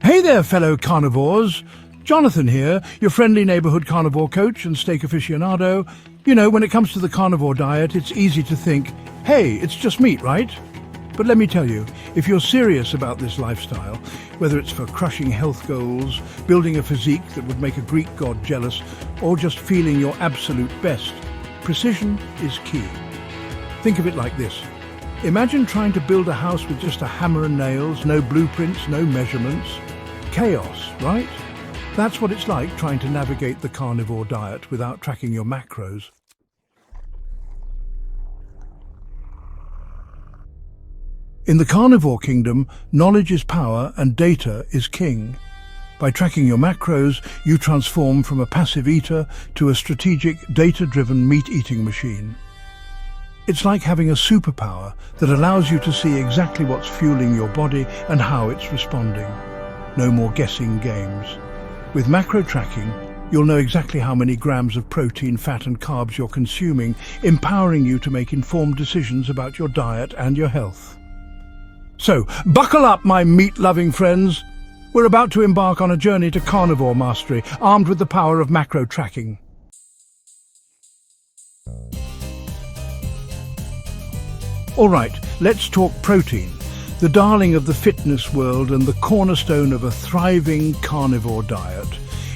Hey there, fellow carnivores. Jonathan here, your friendly neighborhood carnivore coach and steak aficionado. You know, when it comes to the carnivore diet, it's easy to think, hey, it's just meat, right? But let me tell you, if you're serious about this lifestyle, whether it's for crushing health goals, building a physique that would make a Greek god jealous, or just feeling your absolute best, precision is key. Think of it like this. Imagine trying to build a house with just a hammer and nails, no blueprints, no measurements. Chaos, right? That's what it's like trying to navigate the carnivore diet without tracking your macros. In the carnivore kingdom, knowledge is power and data is king. By tracking your macros, you transform from a passive eater to a strategic, data-driven meat-eating machine. It's like having a superpower that allows you to see exactly what's fueling your body and how it's responding. No more guessing games. With macro tracking, you'll know exactly how many grams of protein, fat and carbs you're consuming, empowering you to make informed decisions about your diet and your health. So, buckle up, my meat-loving friends. We're about to embark on a journey to carnivore mastery, armed with the power of macro tracking. All right, let's talk protein, the darling of the fitness world and the cornerstone of a thriving carnivore diet.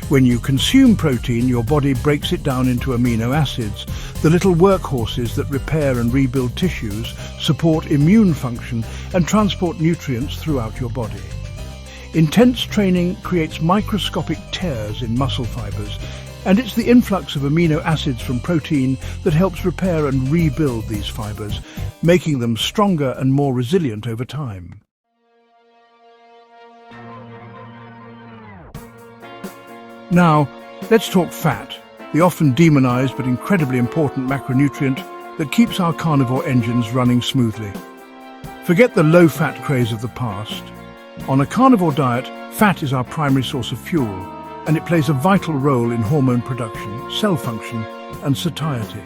When you consume protein, your body breaks it down into amino acids, the little workhorses that repair and rebuild tissues, support immune function, and transport nutrients throughout your body. Intense training creates microscopic tears in muscle fibers, and it's the influx of amino acids from protein that helps repair and rebuild these fibers, making them stronger and more resilient over time. Now, let's talk fat, the often demonized but incredibly important macronutrient that keeps our carnivore engines running smoothly. Forget the low-fat craze of the past. On a carnivore diet, fat is our primary source of fuel, and it plays a vital role in hormone production, cell function, and satiety.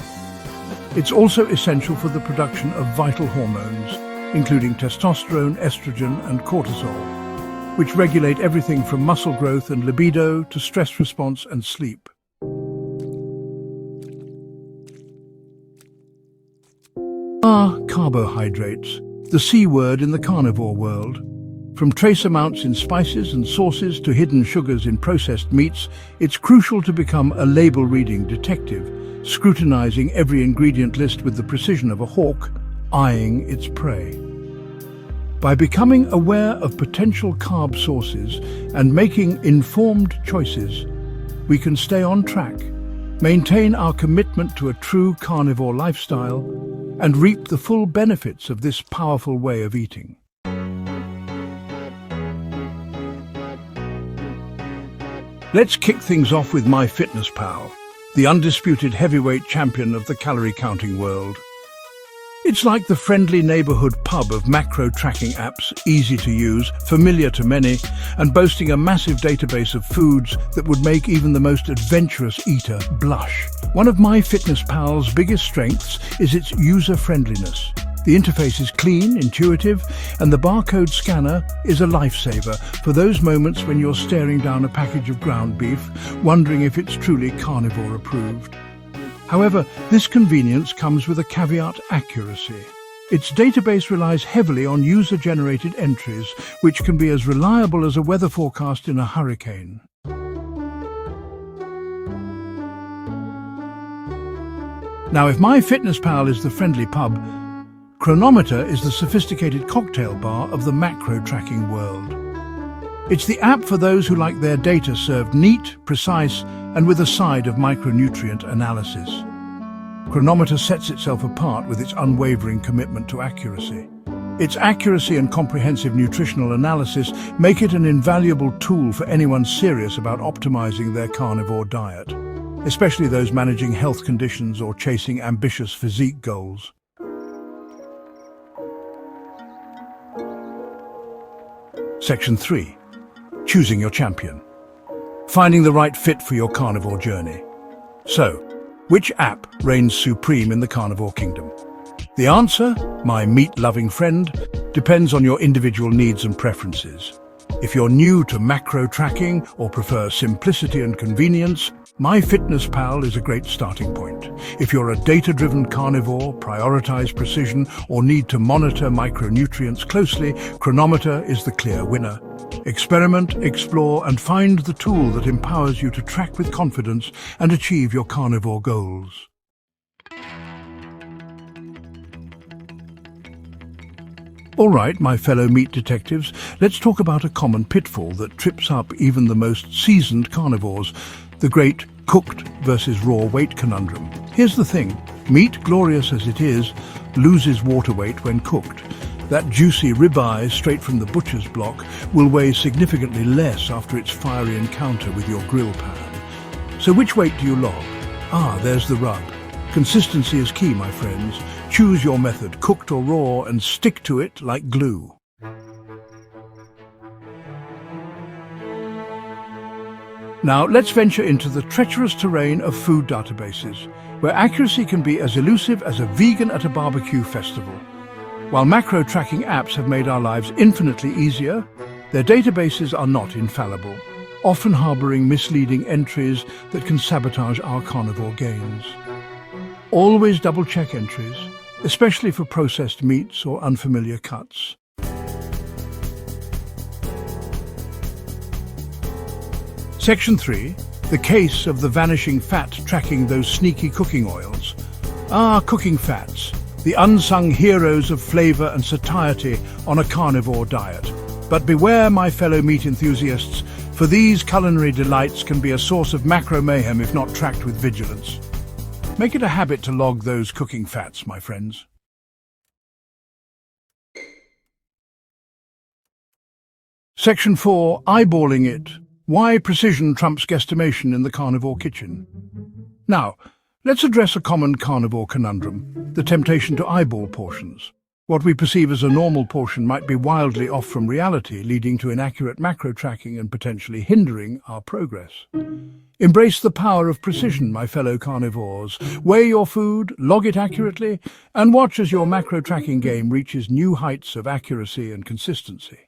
It's also essential for the production of vital hormones, including testosterone, estrogen, and cortisol, which regulate everything from muscle growth and libido to stress response and sleep. Carbohydrates, the C word in the carnivore world. From trace amounts in spices and sauces to hidden sugars in processed meats, it's crucial to become a label-reading detective, scrutinizing every ingredient list with the precision of a hawk, eyeing its prey. By becoming aware of potential carb sources and making informed choices, we can stay on track, maintain our commitment to a true carnivore lifestyle, and reap the full benefits of this powerful way of eating. Let's kick things off with MyFitnessPal, the undisputed heavyweight champion of the calorie-counting world. It's like the friendly neighborhood pub of macro tracking apps, easy to use, familiar to many, and boasting a massive database of foods that would make even the most adventurous eater blush. One of MyFitnessPal's biggest strengths is its user-friendliness. The interface is clean, intuitive, and the barcode scanner is a lifesaver for those moments when you're staring down a package of ground beef, wondering if it's truly carnivore approved. However, this convenience comes with a caveat: accuracy. Its database relies heavily on user-generated entries, which can be as reliable as a weather forecast in a hurricane. Now, if MyFitnessPal is the friendly pub, Chronometer is the sophisticated cocktail bar of the macro tracking world. It's the app for those who like their data served neat, precise, and with a side of micronutrient analysis. Chronometer sets itself apart with its unwavering commitment to accuracy. Its accuracy and comprehensive nutritional analysis make it an invaluable tool for anyone serious about optimizing their carnivore diet, especially those managing health conditions or chasing ambitious physique goals. Section 3. Choosing your champion. Finding the right fit for your carnivore journey. So, which app reigns supreme in the carnivore kingdom? The answer, my meat-loving friend, depends on your individual needs and preferences. If you're new to macro tracking or prefer simplicity and convenience, MyFitnessPal is a great starting point. If you're a data-driven carnivore, prioritize precision, or need to monitor micronutrients closely, Chronometer is the clear winner. Experiment, explore, and find the tool that empowers you to track with confidence and achieve your carnivore goals. All right, my fellow meat detectives, let's talk about a common pitfall that trips up even the most seasoned carnivores, the great cooked versus raw weight conundrum. Here's the thing, meat, glorious as it is, loses water weight when cooked. That juicy ribeye straight from the butcher's block will weigh significantly less after its fiery encounter with your grill pan. So which weight do you log? There's the rub. Consistency is key, my friends. Choose your method, cooked or raw, and stick to it like glue. Now, let's venture into the treacherous terrain of food databases, where accuracy can be as elusive as a vegan at a barbecue festival. While macro tracking apps have made our lives infinitely easier, their databases are not infallible, often harboring misleading entries that can sabotage our carnivore gains. Always double-check entries, especially for processed meats or unfamiliar cuts. Section 3. The case of the vanishing fat tracking those sneaky cooking oils. Cooking fats, the unsung heroes of flavor and satiety on a carnivore diet. But beware, my fellow meat enthusiasts, for these culinary delights can be a source of macro mayhem if not tracked with vigilance. Make it a habit to log those cooking fats, my friends. Section 4. Eyeballing it. Why precision trumps guesstimation in the carnivore kitchen. Now, let's address a common carnivore conundrum, the temptation to eyeball portions. What we perceive as a normal portion might be wildly off from reality, leading to inaccurate macro tracking and potentially hindering our progress. Embrace the power of precision, my fellow carnivores. Weigh your food, log it accurately, and watch as your macro tracking game reaches new heights of accuracy and consistency.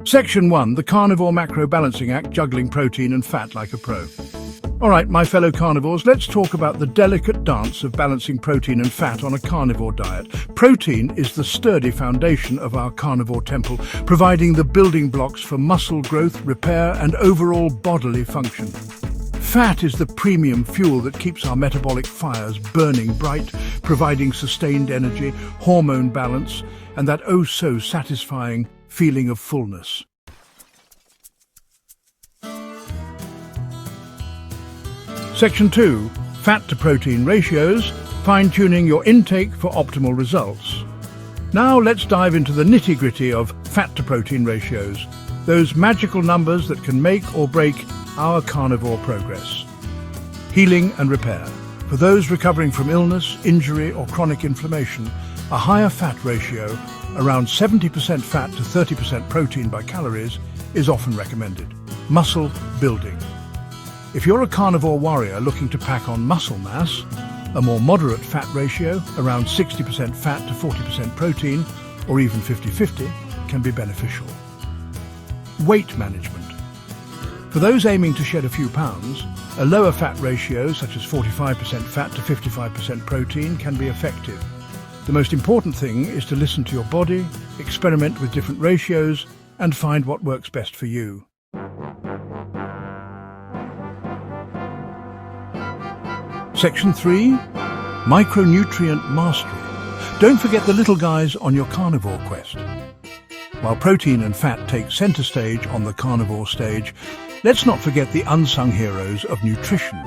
Section 1. The Carnivore Macro Balancing Act, juggling protein and fat like a pro. All right, my fellow carnivores, let's talk about the delicate dance of balancing protein and fat on a carnivore diet. Protein is the sturdy foundation of our carnivore temple, providing the building blocks for muscle growth, repair, and overall bodily function. Fat is the premium fuel that keeps our metabolic fires burning bright, providing sustained energy, hormone balance, and that oh-so-satisfying feeling of fullness. Section 2. Fat to protein ratios, fine-tuning your intake for optimal results. Now let's dive into the nitty-gritty of fat to protein ratios, those magical numbers that can make or break our carnivore progress. Healing and repair. For those recovering from illness, injury, or chronic inflammation, a higher fat ratio, around 70% fat to 30% protein by calories, is often recommended. Muscle building. If you're a carnivore warrior looking to pack on muscle mass, a more moderate fat ratio, around 60% fat to 40% protein, or even 50-50, can be beneficial. Weight management. For those aiming to shed a few pounds, a lower fat ratio, such as 45% fat to 55% protein, can be effective. The most important thing is to listen to your body, experiment with different ratios, and find what works best for you. Section 3. Micronutrient mastery. Don't forget the little guys on your carnivore quest. While protein and fat take center stage on the carnivore stage, let's not forget the unsung heroes of nutrition,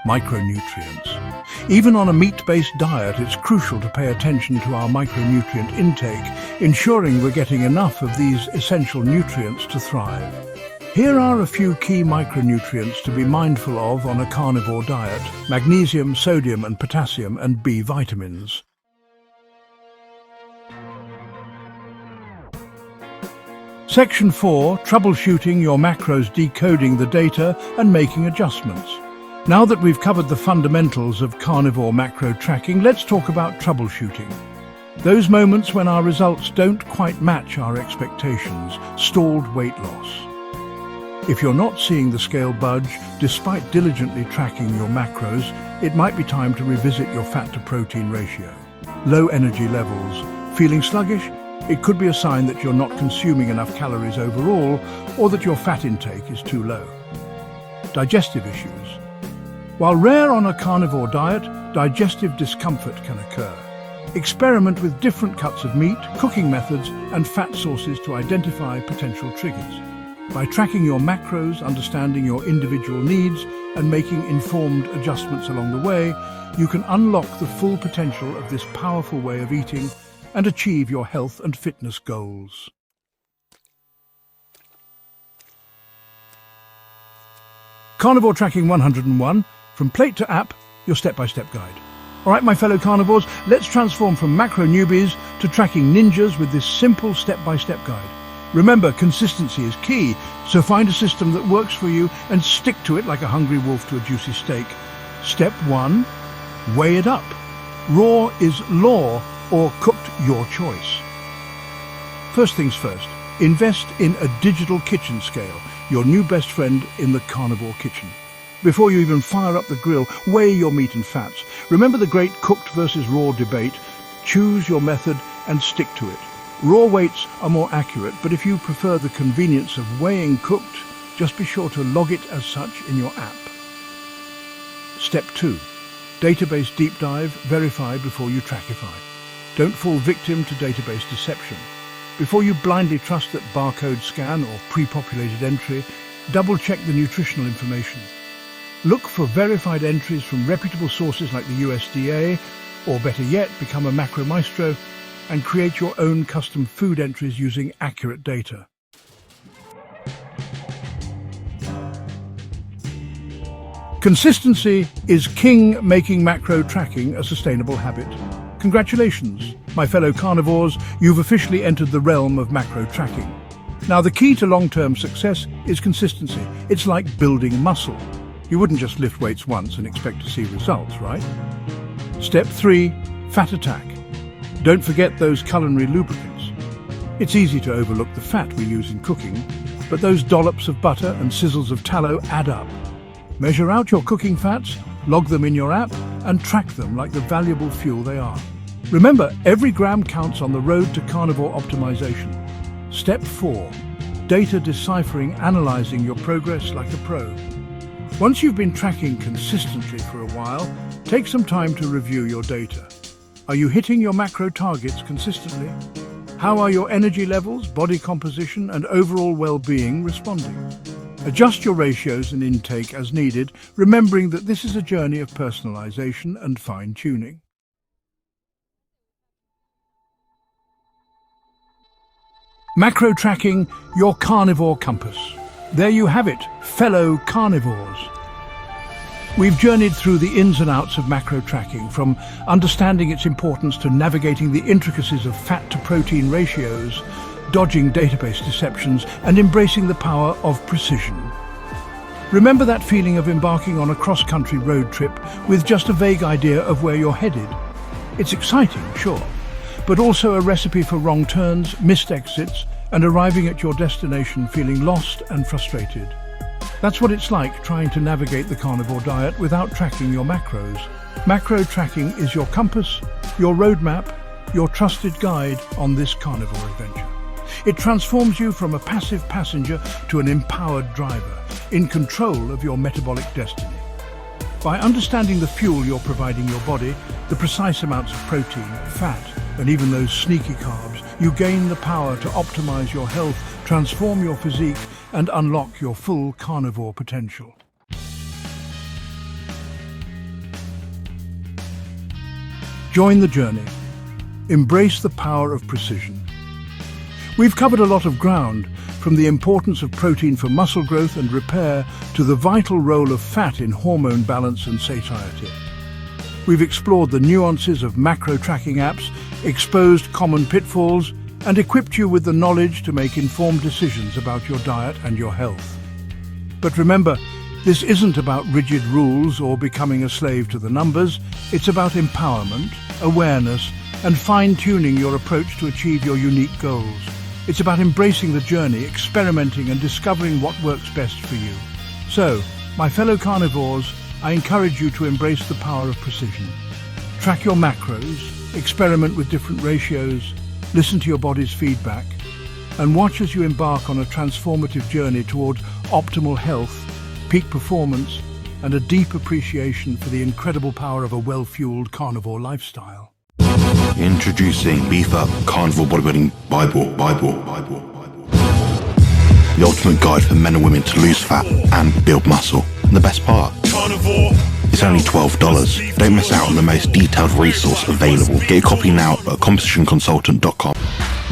micronutrients. Even on a meat-based diet, it's crucial to pay attention to our micronutrient intake, ensuring we're getting enough of these essential nutrients to thrive. Here are a few key micronutrients to be mindful of on a carnivore diet: magnesium, sodium and potassium, and B vitamins. Section 4. Troubleshooting your macros, decoding the data and making adjustments. Now that we've covered the fundamentals of carnivore macro tracking, let's talk about troubleshooting. Those moments when our results don't quite match our expectations, stalled weight loss. If you're not seeing the scale budge, despite diligently tracking your macros, it might be time to revisit your fat-to-protein ratio. Low energy levels. Feeling sluggish? It could be a sign that you're not consuming enough calories overall, or that your fat intake is too low. Digestive issues. While rare on a carnivore diet, digestive discomfort can occur. Experiment with different cuts of meat, cooking methods, and fat sources to identify potential triggers. By tracking your macros, understanding your individual needs, and making informed adjustments along the way, you can unlock the full potential of this powerful way of eating and achieve your health and fitness goals. Carnivore Tracking 101, from plate to app, your step-by-step guide. All right, my fellow carnivores, let's transform from macro newbies to tracking ninjas with this simple step-by-step guide. Remember, consistency is key, so find a system that works for you and stick to it like a hungry wolf to a juicy steak. Step 1, weigh it up. Raw is law, or cooked your choice. First things first, invest in a digital kitchen scale, your new best friend in the carnivore kitchen. Before you even fire up the grill, weigh your meat and fats. Remember the great cooked versus raw debate. Choose your method and stick to it. Raw weights are more accurate, but if you prefer the convenience of weighing cooked, just be sure to log it as such in your app. Step 2. Database deep dive, verify before you trackify. Don't fall victim to database deception. Before you blindly trust that barcode scan or pre-populated entry, double-check the nutritional information. Look for verified entries from reputable sources like the USDA, or better yet, become a macro maestro and create your own custom food entries using accurate data. Consistency is king, making macro tracking a sustainable habit. Congratulations, my fellow carnivores, you've officially entered the realm of macro tracking. Now, the key to long-term success is consistency. It's like building muscle. You wouldn't just lift weights once and expect to see results, right? Step 3, fat attack. Don't forget those culinary lubricants. It's easy to overlook the fat we use in cooking, but those dollops of butter and sizzles of tallow add up. Measure out your cooking fats, log them in your app, and track them like the valuable fuel they are. Remember, every gram counts on the road to carnivore optimization. Step 4, data deciphering, analyzing your progress like a pro. Once you've been tracking consistently for a while, take some time to review your data. Are you hitting your macro targets consistently? How are your energy levels, body composition, and overall well-being responding? Adjust your ratios and intake as needed, remembering that this is a journey of personalization and fine-tuning. Macro tracking, your carnivore compass. There you have it, fellow carnivores. We've journeyed through the ins and outs of macro tracking, from understanding its importance to navigating the intricacies of fat-to-protein ratios, dodging database deceptions, and embracing the power of precision. Remember that feeling of embarking on a cross-country road trip with just a vague idea of where you're headed? It's exciting, sure, but also a recipe for wrong turns, missed exits, and arriving at your destination feeling lost and frustrated. That's what it's like trying to navigate the carnivore diet without tracking your macros. Macro tracking is your compass, your roadmap, your trusted guide on this carnivore adventure. It transforms you from a passive passenger to an empowered driver, in control of your metabolic destiny. By understanding the fuel you're providing your body, the precise amounts of protein, fat, and even those sneaky carbs, you gain the power to optimize your health, transform your physique, and unlock your full carnivore potential. Join the journey. Embrace the power of precision. We've covered a lot of ground, from the importance of protein for muscle growth and repair to the vital role of fat in hormone balance and satiety. We've explored the nuances of macro tracking apps, exposed common pitfalls, and equipped you with the knowledge to make informed decisions about your diet and your health. But remember, this isn't about rigid rules or becoming a slave to the numbers. It's about empowerment, awareness, and fine-tuning your approach to achieve your unique goals. It's about embracing the journey, experimenting and discovering what works best for you. So, my fellow carnivores, I encourage you to embrace the power of precision. Track your macros, experiment with different ratios, listen to your body's feedback, and watch as you embark on a transformative journey toward optimal health, peak performance, and a deep appreciation for the incredible power of a well-fueled carnivore lifestyle. Introducing Beef Up Carnivore Bodybuilding Bible. The ultimate guide for men and women to lose fat and build muscle. And the best part, it's only $12. Don't miss out on the most detailed resource available. Get your copy now at compositionconsultant.com.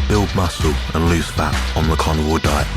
Build muscle and lose fat on the carnivore diet.